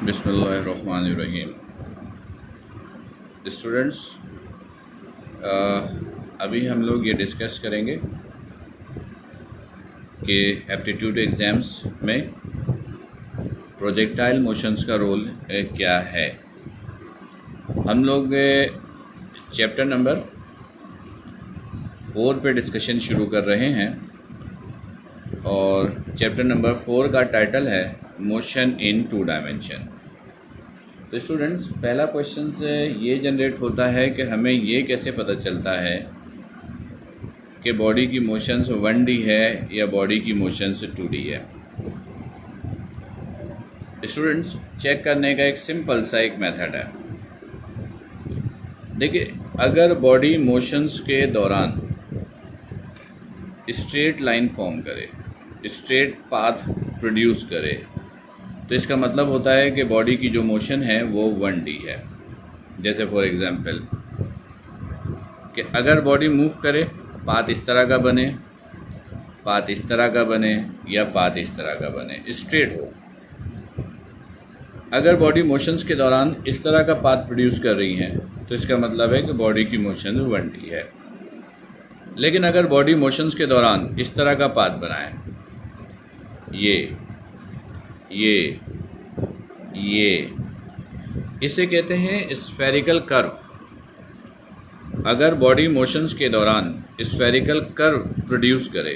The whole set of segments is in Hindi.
बिस्मिल्लाहिर्रहमानिर्रहीम। स्टूडेंट्स, अभी हम लोग ये डिस्कस करेंगे कि एप्टीट्यूड एग्ज़ाम्स में प्रोजेक्टाइल मोशंस का रोल क्या है। हम लोग चैप्टर नंबर 4 पे डिस्कशन शुरू कर रहे हैं और चैप्टर नंबर 4 का टाइटल है मोशन इन 2 डायमेंशन। तो स्टूडेंट्स, पहला क्वेश्चन से ये जनरेट होता है कि हमें ये कैसे पता चलता है कि बॉडी की मोशंस 1D है या बॉडी की मोशंस 2D है। स्टूडेंट्स, चेक करने का एक सिंपल सा एक मेथड है। देखिए, अगर बॉडी मोशंस के दौरान स्ट्रेट लाइन फॉर्म करे, स्ट्रेट पाथ प्रोड्यूस करे, तो इसका मतलब होता है कि बॉडी की जो मोशन है वो 1D है। जैसे फॉर एग्ज़ाम्पल कि अगर बॉडी मूव करे, पाथ इस तरह का बने, पाथ इस तरह का बने या पाथ इस तरह का बने, स्ट्रेट हो। अगर बॉडी मोशंस के दौरान इस तरह का पाथ प्रोड्यूस कर रही हैं तो इसका मतलब है कि बॉडी की मोशन 1D है। लेकिन अगर बॉडी मोशंस के दौरान इस तरह का पाथ बनाए, ये इसे कहते हैं स्फेरिकल कर्व। अगर बॉडी मोशंस के दौरान स्फेरिकल कर्व प्रोड्यूस करे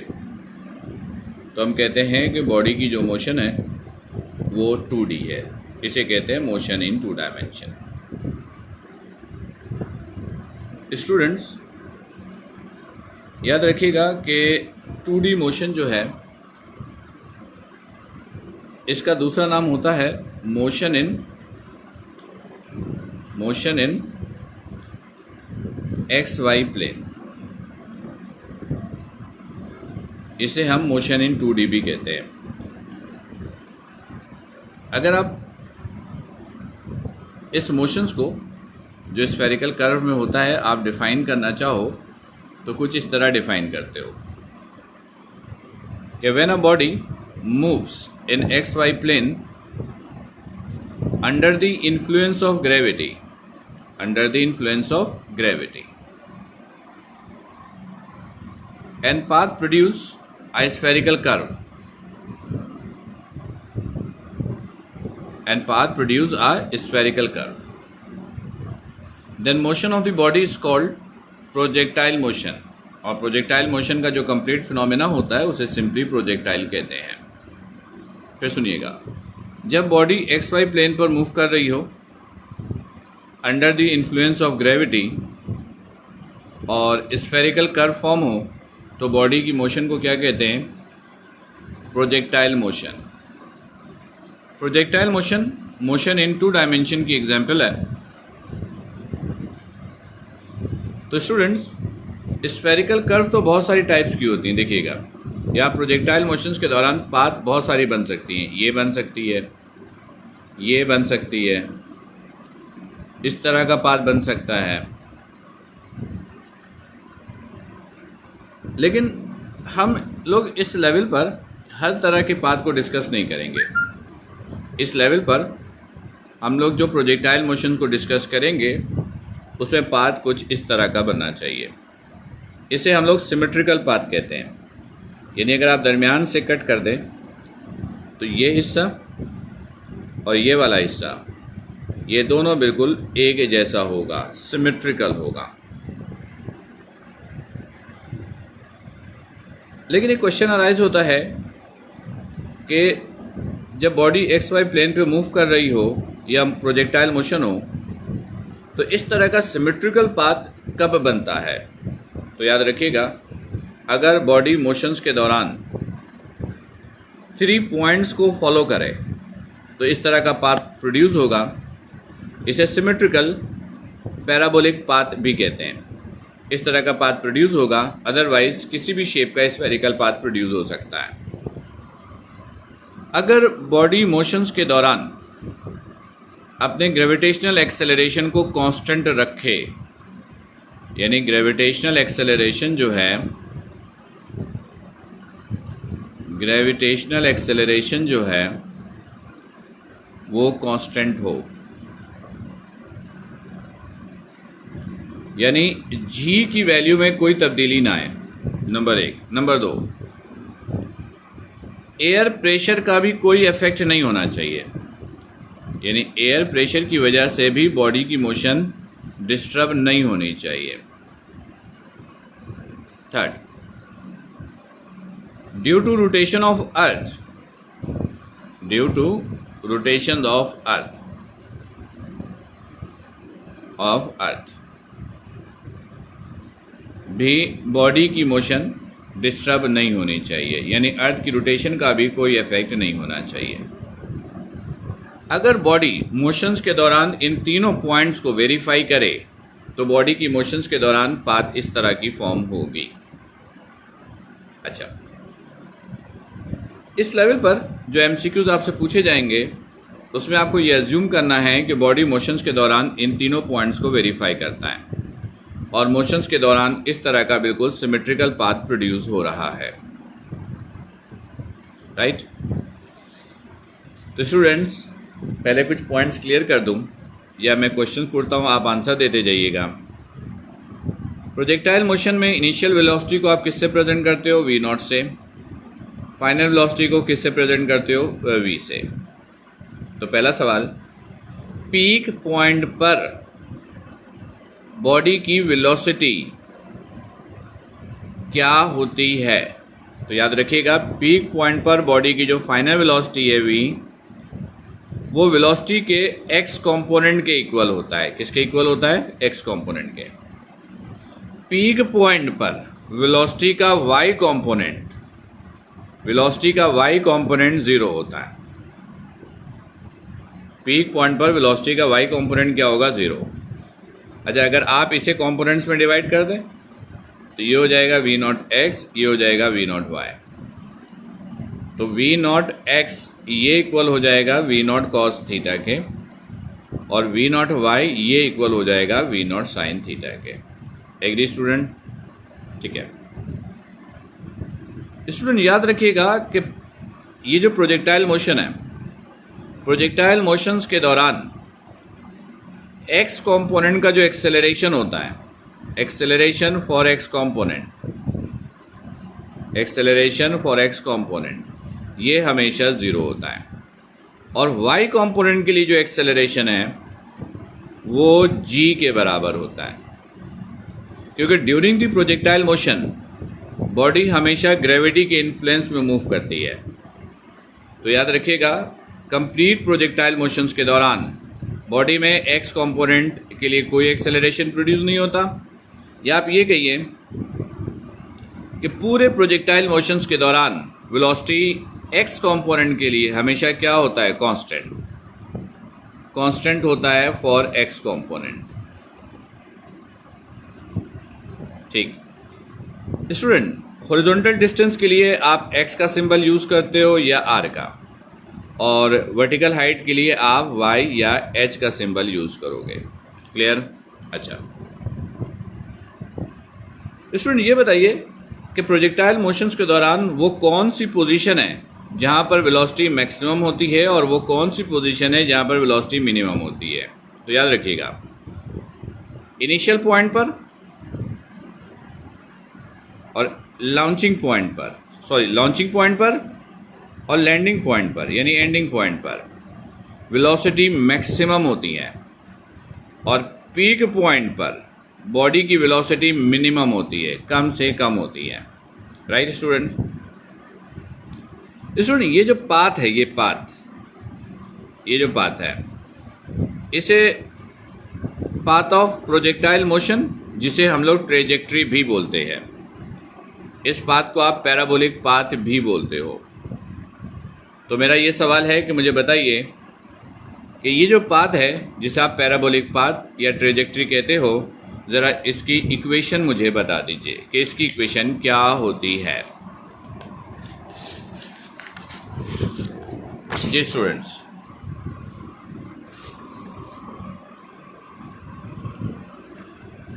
तो हम कहते हैं कि बॉडी की जो मोशन है वो 2D है। इसे कहते हैं मोशन इन 2 डायमेंशन। स्टूडेंट्स, याद रखिएगा कि 2D मोशन जो है इसका दूसरा नाम होता है मोशन इन XY प्लेन। इसे हम मोशन इन 2D भी कहते हैं। अगर आप इस मोशंस को जो स्फेरिकल कर्व में होता है आप डिफाइन करना चाहो तो कुछ इस तरह डिफाइन करते हो कि when a body moves in XY plane under the influence of gravity, and path produce a spherical curve, then motion of the body is called projectile motion। और प्रोजेक्टाइल मोशन का जो कंप्लीट फिनोमेना होता है उसे सिंपली प्रोजेक्टाइल कहते हैं। फिर सुनिएगा, जब बॉडी XY प्लेन पर मूव कर रही हो under the influence of gravity और स्फेरिकल कर्व फॉर्म हो तो बॉडी की मोशन को क्या कहते हैं? Projectile motion. Projectile motion in 2 dimension की एग्जांपल है। तो स्टूडेंट्स, स्फेरिकल कर्व तो बहुत सारी टाइप्स की होती हैं। देखिएगा, या प्रोजेक्टाइल मोशंस के दौरान पाथ बहुत सारी बन सकती हैं। ये बन सकती है, ये बन सकती है, इस तरह का पाथ बन सकता है। लेकिन हम लोग इस लेवल पर हर तरह के पाथ को डिस्कस नहीं करेंगे। इस लेवल पर हम लोग जो प्रोजेक्टाइल मोशन को डिस्कस करेंगे उसमें पाथ कुछ इस तरह का बनना चाहिए। इसे हम लोग सिमेट्रिकल पाथ कहते हैं। यानी अगर आप दरमियान से कट कर दें तो ये हिस्सा और ये वाला हिस्सा, ये दोनों बिल्कुल एक जैसा होगा, सिमेट्रिकल होगा। लेकिन एक क्वेश्चन अराइज होता है कि जब बॉडी XY प्लेन पे मूव कर रही हो या प्रोजेक्टाइल मोशन हो तो इस तरह का सिमेट्रिकल पाथ कब बनता है? तो याद रखिएगा, अगर बॉडी मोशंस के दौरान 3 पॉइंट्स को फॉलो करे तो इस तरह का पाथ प्रोड्यूस होगा। इसे सिमेट्रिकल पैराबोलिक पाथ भी कहते हैं। इस तरह का पाथ प्रोड्यूस होगा, अदरवाइज किसी भी शेप का स्फेरिकल पाथ प्रोड्यूस हो सकता है। अगर बॉडी मोशंस के दौरान अपने ग्रेविटेशनल एक्सेलरेशन को कांस्टेंट रखे, यानी ग्रेविटेशनल एक्सेलरेशन जो है वो कांस्टेंट हो, यानी जी की वैल्यू में कोई तब्दीली ना आए, नंबर 1। नंबर 2, एयर प्रेशर का भी कोई इफेक्ट नहीं होना चाहिए, यानी एयर प्रेशर की वजह से भी बॉडी की मोशन डिस्टर्ब नहीं होनी चाहिए। Third, due to rotation of earth, due to rotation of earth भी बॉडी की मोशन डिस्टर्ब नहीं होनी चाहिए, यानी अर्थ की रोटेशन का भी कोई इफेक्ट नहीं होना चाहिए। अगर बॉडी मोशंस के दौरान इन तीनों पॉइंट्स को वेरीफाई करे तो बॉडी की मोशंस के दौरान पाथ इस तरह की फॉर्म होगी। अच्छा, इस लेवल पर जो एमसीक्यूज आपसे पूछे जाएंगे उसमें आपको ये अज्यूम करना है कि बॉडी मोशंस के दौरान इन तीनों पॉइंट्स को वेरीफाई करता है और मोशंस के दौरान इस तरह का बिल्कुल सिमेट्रिकल पाथ प्रोड्यूस हो रहा है, राइट। तो स्टूडेंट्स, पहले कुछ पॉइंट्स क्लियर कर दूं या मैं क्वेश्चन पूछता हूं, आप आंसर देते जाइएगा। प्रोजेक्टाइल मोशन में इनिशियल वेलोसिटी को आप किससे प्रेजेंट करते हो? v नॉट से। फाइनल वेलोसिटी को किससे प्रेजेंट करते हो? v से। तो पहला सवाल, पीक पॉइंट पर बॉडी की वेलोसिटी क्या होती है? तो याद रखिएगा, पीक पॉइंट पर बॉडी की जो फाइनल वेलोसिटी है v, वो वेलोसिटी के x कंपोनेंट के इक्वल होता है। किसके इक्वल होता है? x कंपोनेंट के। पीक पॉइंट पर वेलोसिटी का y कंपोनेंट, वेलोसिटी का y कंपोनेंट 0 होता है। पीक पॉइंट पर वेलोसिटी का y कंपोनेंट क्या होगा? 0। अच्छा, अगर आप इसे कंपोनेंट्स में डिवाइड कर दें तो ये हो जाएगा v नॉट x, ये हो जाएगा v नॉट y। तो v नॉट x ये इक्वल हो जाएगा v नॉट कॉस थीटा के, और v नॉट y ये इक्वल हो जाएगा v नॉट साइन थीटा के। Agree student? ठीक है स्टूडेंट, याद रखिएगा कि ये जो प्रोजेक्टाइल मोशन है, प्रोजेक्टाइल मोशंस के दौरान x कंपोनेंट का जो एक्सेलरेशन होता है, acceleration for x component, acceleration for x component, ये हमेशा 0 होता है। और y कंपोनेंट के लिए जो एक्सेलरेशन है वो g के बराबर होता है, क्योंकि during the projectile motion body हमेशा ग्रेविटी के इन्फ्लुएंस में मूव करती है। तो याद रखिएगा, कंप्लीट प्रोजेक्टाइल मोशंस के दौरान बॉडी में x कंपोनेंट के लिए कोई एक्सेलरेशन प्रोड्यूस नहीं होता, या आप ये कहिए कि पूरे प्रोजेक्टाइल मोशंस के दौरान वेलोसिटी x कंपोनेंट के लिए हमेशा क्या होता है? कांस्टेंट, कांस्टेंट होता है फॉर x कंपोनेंट। ठीक स्टूडेंट, हॉरिजॉन्टल डिस्टेंस के लिए आप x का सिंबल यूज़ करते हो या r का, और वर्टिकल हाइट के लिए आप y या h का सिंबल यूज़ करोगे। क्लियर? अच्छा स्टूडेंट, ये बताइए कि प्रोजेक्टाइल मोशंस के दौरान वो कौन सी पोजीशन है जहाँ पर वेलोसिटी मैक्सिमम होती है और वो कौन सी पोजीशन है जहाँ पर वेलोसिटी मिनिमम होती है? तो याद रखिएगा, इनिशियल पॉइंट पर और लॉन्चिंग पॉइंट पर, लॉन्चिंग पॉइंट पर और लैंडिंग पॉइंट पर, यानी एंडिंग पॉइंट पर वेलोसिटी मैक्सिमम होती है, और पीक पॉइंट पर बॉडी की वेलोसिटी मिनिमम होती है, कम से कम होती है। Right student? स्टूडेंट, ये जो पाथ है, ये जो पाथ है, इसे पाथ ऑफ प्रोजेक्टाइल मोशन, जिसे हम लोग ट्रेजेक्ट्री भी बोलते हैं, इस पाथ को आप पैराबोलिक पाथ भी बोलते हो। तो मेरा ये सवाल है कि मुझे बताइए कि ये जो पाथ है जिसे आप पैराबोलिक पाथ या ट्रेजेक्ट्री कहते हो, ज़रा इसकी इक्वेशन मुझे बता दीजिए कि इसकी इक्वेशन क्या होती है। जी students,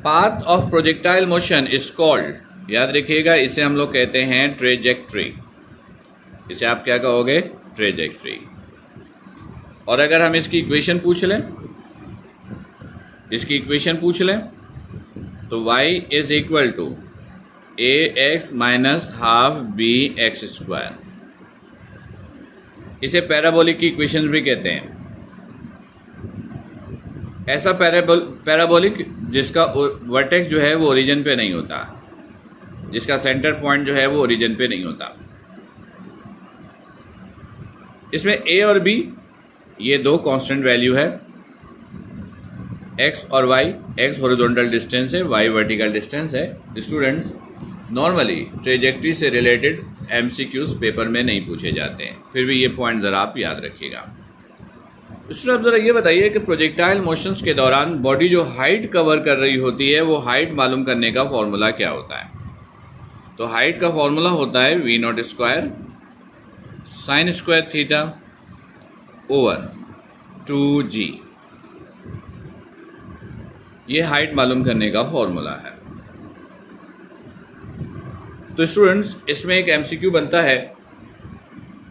path of projectile motion is called, याद रखिएगा, इसे हम लोग कहते हैं ट्रेजेक्ट्री। इसे आप क्या कहोगे? ट्रेजेक्ट्री। और अगर हम इसकी इक्वेशन पूछ लें, तो y is equal to ax minus half B x square. इसे पैराबोलिक की इक्वेशन भी कहते हैं। ऐसा पैराबोलिक जिसका वर्टेक्स जो है वो ओरिजिन पे नहीं होता, जिसका सेंटर पॉइंट जो है वो ओरिजिन पे नहीं होता। इसमें a और b ये दो कांस्टेंट वैल्यू है, x और y, x हॉरिजॉन्टल डिस्टेंस है, y वर्टिकल डिस्टेंस है। स्टूडेंट्स, नॉर्मली ट्रेजेक्ट्री से रिलेटेड MCQs पेपर में नहीं पूछे जाते हैं, फिर भी ये पॉइंट ज़रा आप याद रखिएगा। स्टूडेंट, आप ज़रा ये बताइए कि प्रोजेक्टाइल मोशंस के दौरान बॉडी जो हाइट कवर कर रही होती है वो हाइट मालूम करने का फॉर्मूला क्या होता है? तो हाइट का फॉर्मूला होता है v0 square sine square theta over 2g। ये हाइट मालूम करने का फॉर्मूला है। तो स्टूडेंट्स, इसमें एक MCQ बनता है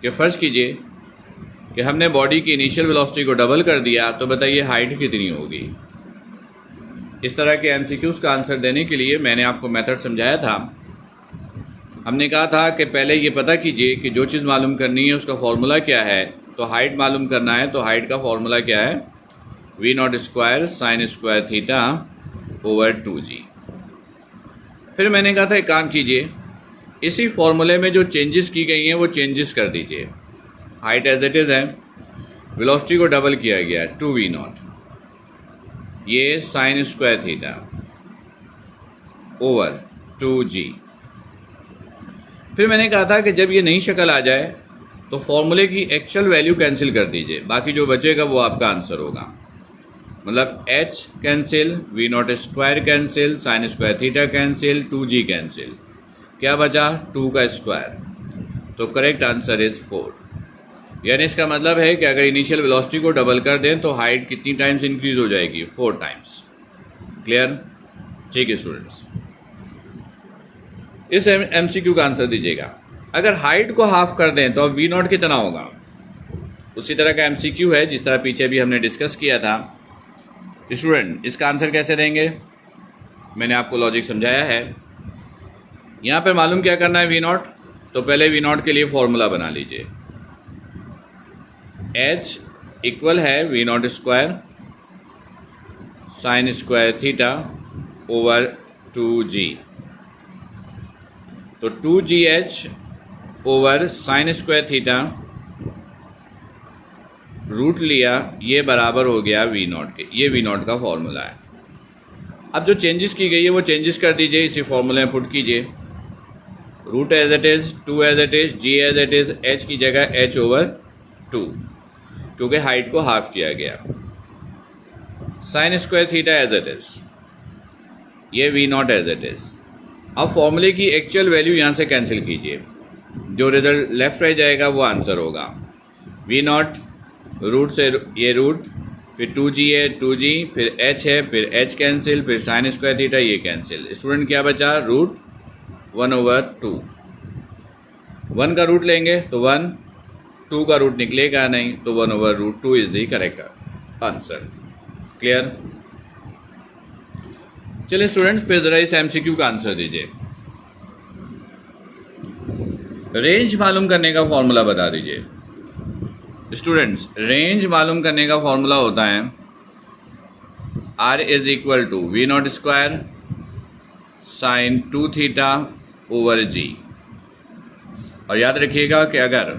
कि फ़र्ज़ कीजिए कि हमने बॉडी की इनिशियल वेलोसिटी को डबल कर दिया, तो बताइए हाइट कितनी होगी। इस तरह के MCQs का आंसर देने के लिए मैंने आपको मेथड समझाया था। हमने कहा था कि पहले ये पता कीजिए कि जो चीज़ मालूम करनी है उसका फॉर्मूला क्या है। तो हाइट मालूम करना है तो हाइट का फॉर्मूला क्या है? v0 square sine square theta over 2g। फिर मैंने कहा था एक काम कीजिए, इसी फॉर्मूले में जो चेंजेस की गई हैं वो चेंजेस कर दीजिए। हाइट एज इट इज़ है, वेलोसिटी को डबल किया गया 2v0, ये sign square theta over 2g। फिर मैंने कहा था कि जब ये नई शक्ल आ जाए तो फॉर्मूले की एक्चुअल वैल्यू कैंसिल कर दीजिए, बाकी जो बचेगा वो आपका आंसर होगा। मतलब h cancel, v0 square cancel, sign square theta cancel, 2g cancel, क्या बचा? 2 का स्क्वायर। तो करेक्ट आंसर इज़ 4। यानी इसका मतलब है कि अगर इनिशियल वेलोसिटी को डबल कर दें तो हाइट कितनी टाइम्स इंक्रीज हो जाएगी? 4 टाइम्स। क्लियर? ठीक है स्टूडेंट्स, इस MCQ का आंसर दीजिएगा। अगर हाइट को हाफ कर दें तो अब v0 कितना होगा? उसी तरह का MCQ है जिस तरह पीछे भी हमने डिस्कस किया था। स्टूडेंट, इसका आंसर कैसे देंगे? मैंने आपको लॉजिक समझाया है। यहाँ पर मालूम क्या करना है v0, तो पहले v0 के लिए फॉर्मूला बना लीजिए। h इक्वल है v0 square sine square theta over 2g। तो 2gh over sine square theta root लिया, ये बराबर हो गया v0 के। ये v0 का फॉर्मूला है। अब जो चेंजेस की गई है वो चेंजेस कर दीजिए, इसी फॉर्मूले में पुट कीजिए। Root as it is, 2 as it is, g as it is, h की जगह h ओवर 2, क्योंकि हाइट को हाफ किया गया। Sine square theta as it is, ये v0 एज इट इज़। अब फॉर्मूले की एक्चुअल वैल्यू यहाँ से कैंसिल कीजिए, जो रिजल्ट लेफ्ट रह जाएगा वो आंसर होगा। v0 रूट से ये रूट, फिर 2g है 2g, फिर h है, फिर h कैंसिल, फिर साइन स्क्वायर थीटा ये कैंसिल। स्टूडेंट क्या बचा? Root 1 over 2। 1 का रूट लेंगे तो 1, 2 का रूट निकलेगा नहीं तो 1 over root 2 is the correct answer. Clear? चलिए स्टूडेंट्स, फिर ज़रा इस MCQ का आंसर दीजिए। रेंज मालूम करने का फॉर्मूला बता दीजिए। स्टूडेंट्स, रेंज मालूम करने का फॉर्मूला होता है R is equal to v0 square sine 2 theta over g। और याद रखिएगा कि अगर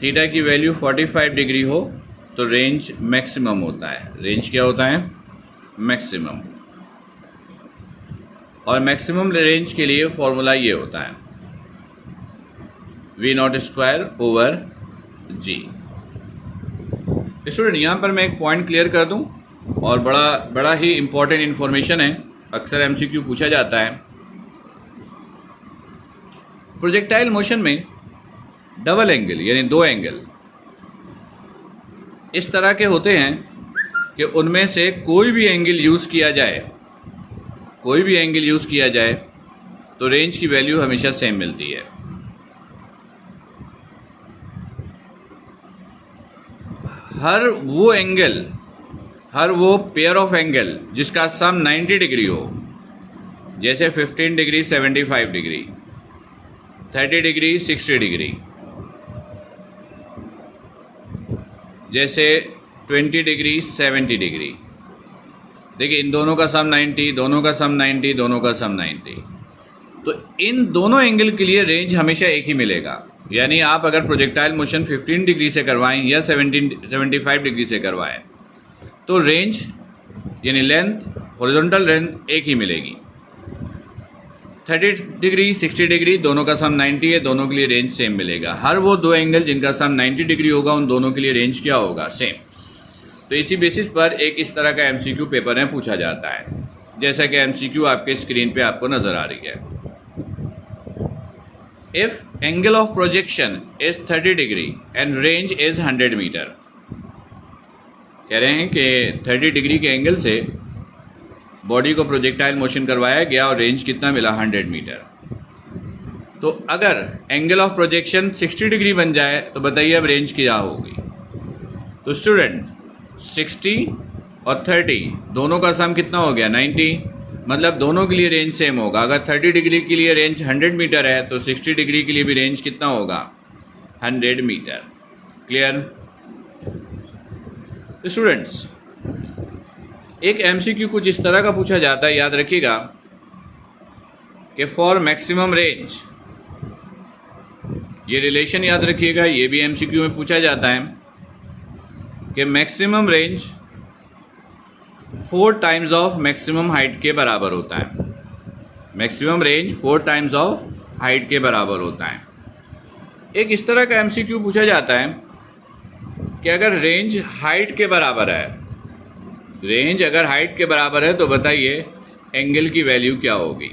थीटा की वैल्यू 45 डिग्री हो तो रेंज मैक्सिमम होता है। रेंज क्या होता है? मैक्सिमम। और मैक्सिमम रेंज के लिए फॉर्मूला ये होता है v0 square over g। Student, यहाँ पर मैं एक पॉइंट क्लियर कर दूँ, और बड़ा ही इम्पोर्टेंट इन्फॉर्मेशन है, अक्सर MCQ पूछा जाता है। प्रोजेक्टाइल मोशन में डबल एंगल यानी 2 एंगल इस तरह के होते हैं कि उनमें से कोई भी एंगल यूज़ किया जाए तो रेंज की वैल्यू हमेशा सेम मिलती है। हर वो पेयर ऑफ एंगल जिसका सम 90 डिग्री हो, जैसे 15 डिग्री 75 डिग्री, 30 डिग्री 60 डिग्री, जैसे 20 डिग्री 70 डिग्री। देखिए इन दोनों का सम 90, दोनों का सम 90, दोनों का सम 90। तो इन दोनों एंगल के लिए रेंज हमेशा एक ही मिलेगा। यानी आप अगर प्रोजेक्टाइल मोशन 15 डिग्री से करवाएं या 75 डिग्री से करवाएं तो रेंज यानी लेंथ, हॉरिजॉन्टल लेंथ एक ही मिलेगी। 30 डिग्री 60 डिग्री दोनों का सम 90 है, दोनों के लिए रेंज सेम मिलेगा। हर वो दो एंगल जिनका सम 90 डिग्री होगा उन दोनों के लिए रेंज क्या होगा, सेम। तो इसी बेसिस पर एक इस तरह का MCQ पेपर में पूछा जाता है, जैसा कि MCQ आपके स्क्रीन पे आपको नज़र आ रही है। If angle of projection is 30 degree and range is 100 metre. कह रहे हैं कि 30 डिग्री के एंगल से बॉडी को प्रोजेक्टाइल मोशन करवाया गया और रेंज कितना मिला, 100 मीटर। तो अगर एंगल ऑफ प्रोजेक्शन 60 डिग्री बन जाए तो बताइए अब रेंज क्या होगी। तो स्टूडेंट 60 और 30 दोनों का सम कितना हो गया, 90। मतलब दोनों के लिए रेंज सेम होगा। अगर 30 डिग्री के लिए रेंज 100 मीटर है तो 60 डिग्री के लिए भी रेंज कितना होगा, 100 मीटर। Clear students? एक MCQ कुछ इस तरह का पूछा जाता है, याद रखिएगा कि फॉर मैक्सिमम रेंज, ये रिलेशन याद रखिएगा, ये भी MCQ में पूछा जाता है कि maximum range 4 times of maximum height के बराबर होता है। Maximum range 4 times of height के बराबर होता है। एक इस तरह का MCQ पूछा जाता है कि अगर रेंज हाइट के बराबर है, रेंज अगर हाइट के बराबर है तो बताइए एंगल की वैल्यू क्या होगी।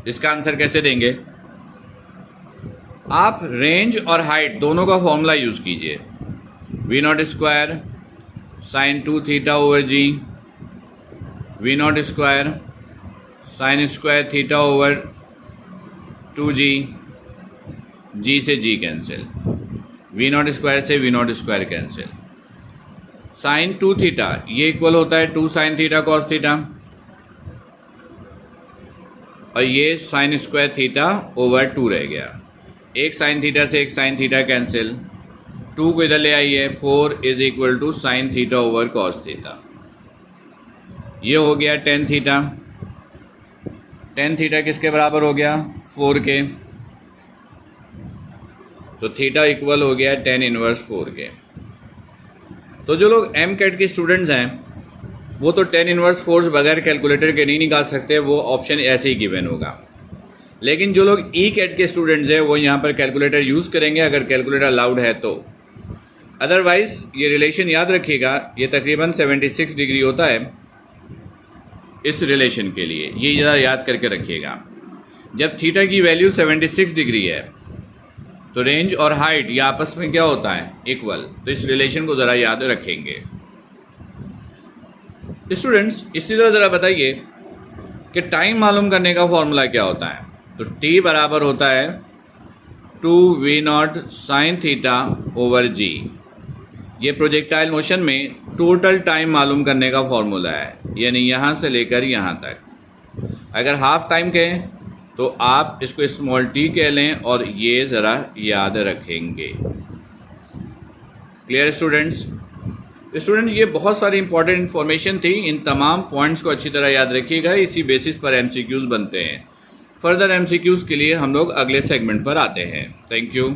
इसका आंसर कैसे देंगे? आप रेंज और हाइट दोनों का फॉर्मूला यूज़ कीजिए। V0 square sine 2 theta over जी, V0 square sine square theta over 2g, जी से जी कैंसिल, V0 स्क्वायर से V0 square cancel. Sign 2 theta ये इक्वल होता है 2 साइन थीटा कॉस थीटा, और ये साइन स्क्वायर थीटा ओवर 2 रह गया। एक साइन थीटा से एक साइन थीटा कैंसिल, 2 को इधर ले आइए, 4 is equal to sine theta over cos theta. ये हो गया टेन थीटा। टेन थीटा किसके बराबर हो गया, 4 के। तो थीटा इक्वल हो गया टेन इनवर्स 4 के। तो जो लोग MCAT के स्टूडेंट्स हैं वो तो टेन इनवर्स 4 बगैर कैलकुलेटर के नहीं निकाल सकते, वो ऑप्शन ऐसे ही गिवन होगा। लेकिन जो लोग ECAT के स्टूडेंट्स हैं वो यहाँ पर कैलकुलेटर यूज़ करेंगे अगर कैलकुलेटर अलाउड है तो। अदरवाइज़ ये रिलेशन याद रखिएगा, ये तकरीबन 76 डिग्री होता है इस रिलेशन के लिए, ये ज़रा याद करके रखिएगा। जब थीटा की वैल्यू 76 डिग्री है तो रेंज और हाइट ये आपस में क्या होता है, इक्वल। तो इस रिलेशन को ज़रा याद रखेंगे। स्टूडेंट्स इसी तरह ज़रा बताइए कि टाइम मालूम करने का फॉर्मूला क्या होता है। तो T बराबर होता है 2V0 साइन थीटा ओवर जी। ये प्रोजेक्टाइल मोशन में टोटल टाइम मालूम करने का फॉर्मूला है, यानी यहाँ से लेकर यहाँ तक। अगर हाफ टाइम कहें तो आप इसको स्मॉल t कह लें और ये ज़रा याद रखेंगे। Clear students? स्टूडेंट्स ये बहुत सारी इंपॉर्टेंट इन्फॉर्मेशन थी, इन तमाम पॉइंट्स को अच्छी तरह याद रखिएगा। इसी बेसिस पर MCQs बनते हैं। फर्दर MCQs के लिए हम लोग अगले सेगमेंट पर आते हैं। Thank you.